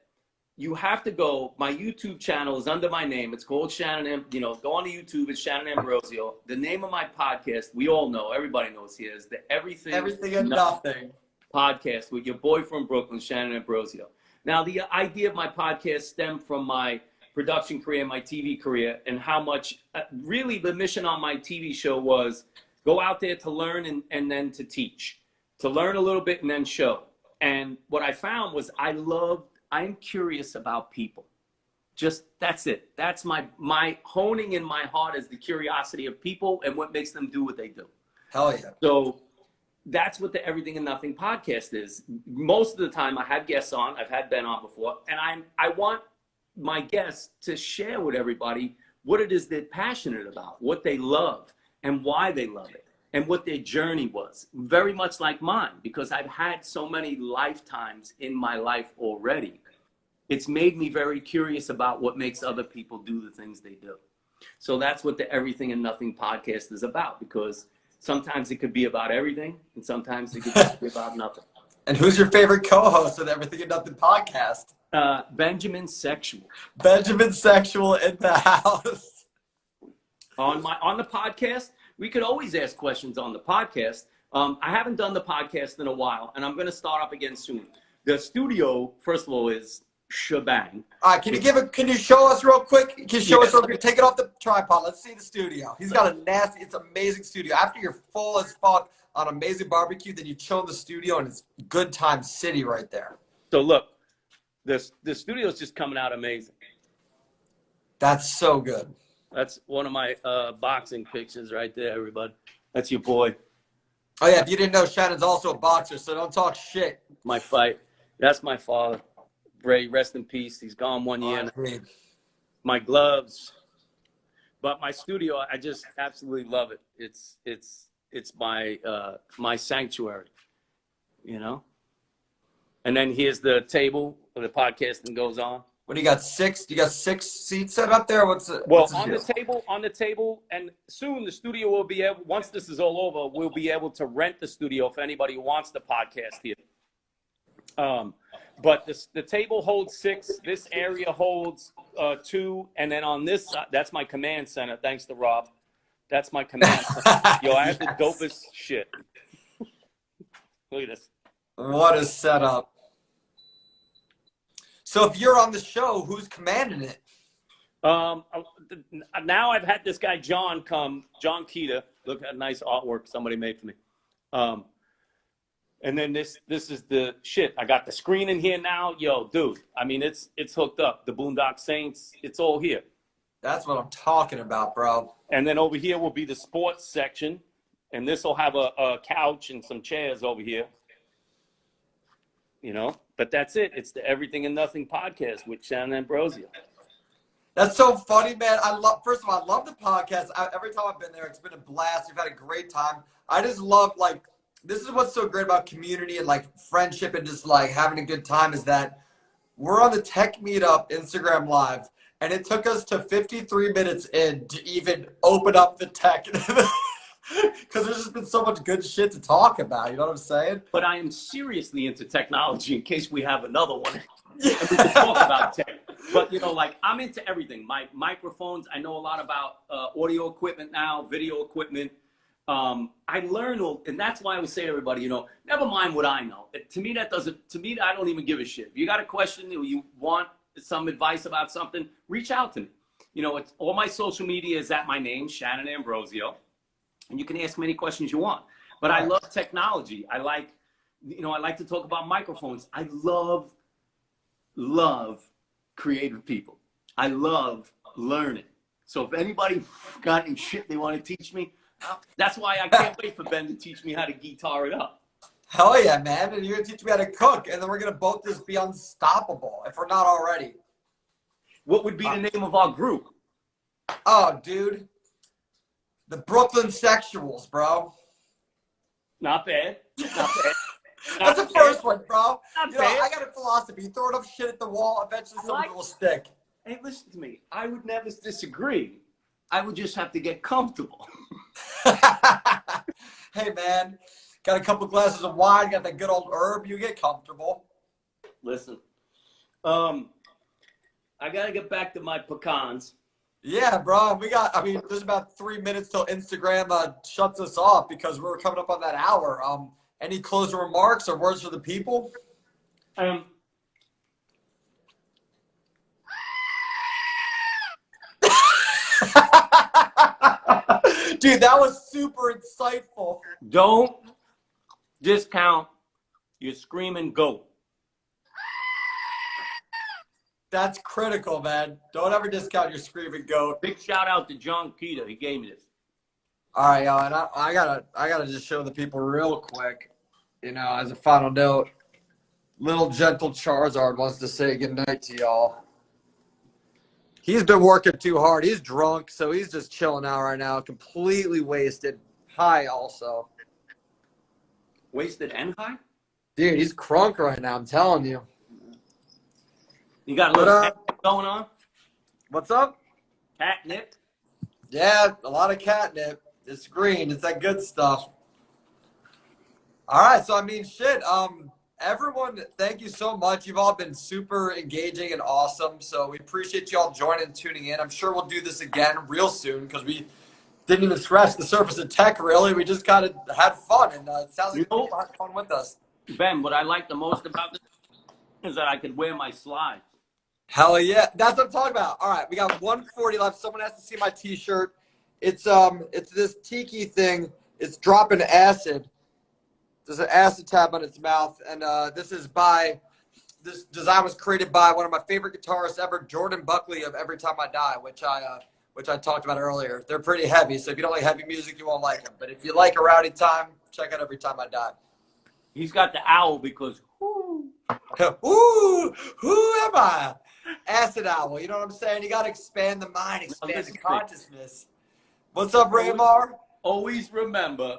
You have to go. My YouTube channel is under my name. It's called Shannon. Go on to YouTube. It's Shannon Ambrosio. The name of my podcast, we all know. Everybody knows here is the Everything and Nothing podcast with your boy from Brooklyn, Shannon Ambrosio. Now, the idea of my podcast stemmed from my production career, my TV career, and how much really the mission on my TV show was go out there to learn and then to teach, to learn a little bit and then show. And what I found was I'm curious about people. Just, that's it. That's my honing in my heart is the curiosity of people and what makes them do what they do. Hell yeah. So that's what the Everything and Nothing podcast is. Most of the time I have guests on. I've had Ben on before. And I want my guests to share with everybody what it is they're passionate about, what they love and why they love it and what their journey was. Very much like mine, because I've had so many lifetimes in my life already. It's made me very curious about what makes other people do the things they do. So that's what the Everything and Nothing podcast is about, because sometimes it could be about everything and sometimes it could just be about nothing. And who's your favorite co-host of the Everything and Nothing podcast? Benjamin Sexual. Benjamin Sexual in the house. On the podcast, we could always ask questions on the podcast. I haven't done the podcast in a while, and I'm going to start up again soon. The studio, first of all, is shebang. All right, can you show us real quick? Can you show us real quick? Take it off the tripod. Let's see the studio. He's got it's amazing studio. After you're full as fuck on amazing barbecue, then you chill in the studio, and it's good time city right there. So look, the studio is just coming out amazing. That's so good. That's one of my boxing pictures right there, everybody. That's your boy. Oh, yeah, if you didn't know, Shannon's also a boxer, so don't talk shit. My fight. That's my father. Ray, rest in peace. He's gone 1 year. My gloves. But my studio, I just absolutely love it. It's my sanctuary, And then here's the table where the podcasting goes on. What do you got? Six seats set up there? On the table, and soon the studio will be able. Once this is all over, we'll be able to rent the studio if anybody wants the podcast here. But the table holds 6. This area holds 2, and then on this side, that's my command center. Thanks to Rob. That's my command center. Yo, I have the dopest shit. Look at this. What a setup. So if you're on the show, who's commanding it? Now I've had this guy, John Keita. Look at nice artwork somebody made for me. And then this is the shit. I got the screen in here now. Yo, dude, I mean, it's hooked up. The Boondock Saints, it's all here. That's what I'm talking about, bro. And then over here will be the sports section. And this will have a couch and some chairs over here. But that's it. It's the Everything and Nothing podcast with Shannon Ambrosio. That's so funny, man. First of all, I love the podcast. Every time I've been there, it's been a blast. We've had a great time. I just love, this is what's so great about community and, friendship and just, having a good time is that we're on the Tech Meetup Instagram Live, and it took us to 53 minutes in to even open up the tech. Because there's just been so much good shit to talk about. You know what I'm saying? But I am seriously into technology in case we have another one. Yeah. And we can talk about tech. But, I'm into everything. My microphones, I know a lot about audio equipment now, video equipment. I learn, and that's why I would say to everybody, never mind what I know. To me, I don't even give a shit. If you got a question or you want some advice about something, reach out to me. It's all my social media is at my name, Shannon Ambrosio. And you can ask me any questions you want. But I love technology. I like to talk about microphones. I love creative people. I love learning. So if anybody got any shit they want to teach me, that's why I can't wait for Ben to teach me how to guitar it up. Hell yeah, man. And you're going to teach me how to cook. And then we're going to both just be unstoppable if we're not already. What would be the name of our group? Oh, dude. The Brooklyn Sexuals, bro. Not bad. Not bad. That's the first one, bro. Not You know, bad. I got a philosophy. You throw enough shit at the wall, eventually something will stick. Hey, listen to me. I would never disagree. I would just have to get comfortable. Hey, man. Got a couple glasses of wine, got that good old herb, you get comfortable. Listen, I got to get back to my pecans. Yeah, bro. There's about 3 minutes till Instagram shuts us off because we're coming up on that hour. Any closing remarks or words for the people? Dude, that was super insightful. Don't discount your screaming goat. That's critical, man. Don't ever discount your screaming goat. Big shout out to John Keita. He gave me this. All right, y'all, and I gotta just show the people real quick, you know, as a final note, little gentle Charizard wants to say goodnight to y'all. He's been working too hard. He's drunk, so he's just chilling out right now, completely wasted. High also. Wasted and high? Dude, he's crunk right now, I'm telling you. You got a little catnip going on? What's up? Catnip? Yeah, a lot of catnip. It's green. It's that good stuff. All right, so I mean, shit. Everyone, thank you so much. You've all been super engaging and awesome. So we appreciate you all joining and tuning in. I'm sure we'll do this again real soon because we didn't even scratch the surface of tech, really. We just kind of had fun, and it sounds like people had fun with us. Ben, what I like the most about this is that I could wear my slides. Hell yeah. That's what I'm talking about. All right, we got 140 left. Someone has to see my T-shirt. It's this tiki thing. It's dropping acid. There's an acid tab on its mouth, and this design was created by one of my favorite guitarists ever, Jordan Buckley of Every Time I Die, which I talked about earlier. They're pretty heavy, so if you don't like heavy music, you won't like them. But if you like a rowdy time, check out Every Time I Die. He's got the owl because, whoo. Ooh, who am I? Acid owl, you know what I'm saying? You got to expand the mind, expand the consciousness. What's up, Raymar? Always remember,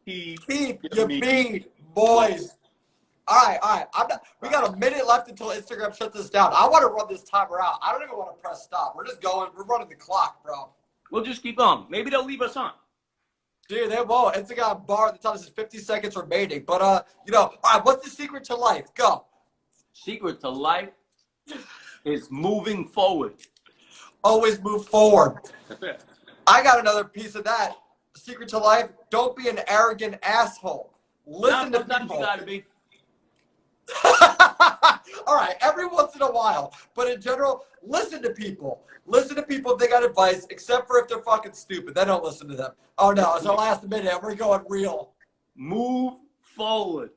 Keep your beat, boys. All right. We got a minute left until Instagram shuts us down. I want to run this timer out. I don't even want to press stop. We're just going. We're running the clock, bro. We'll just keep on. Maybe they'll leave us on. Dude, they won't. Instagram got a bar at the top. This is 50 seconds remaining. But, all right, what's the secret to life? Go. Secret to life is moving forward. Always move forward. I got another piece of that. Secret to life, don't be an arrogant asshole. Listen to sometimes people. you gotta be. All right, every once in a while. But in general, listen to people. Listen to people if they got advice, except for if they're fucking stupid. Then don't listen to them. Oh, no, it's our last minute. We're going real. Move forward.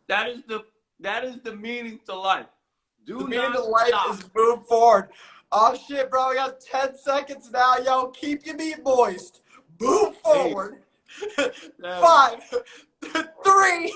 That is the meaning to life. The meaning to life is move forward. Oh, shit, bro. We got 10 seconds now. Yo, keep your meat moist. Move forward. 5, 3.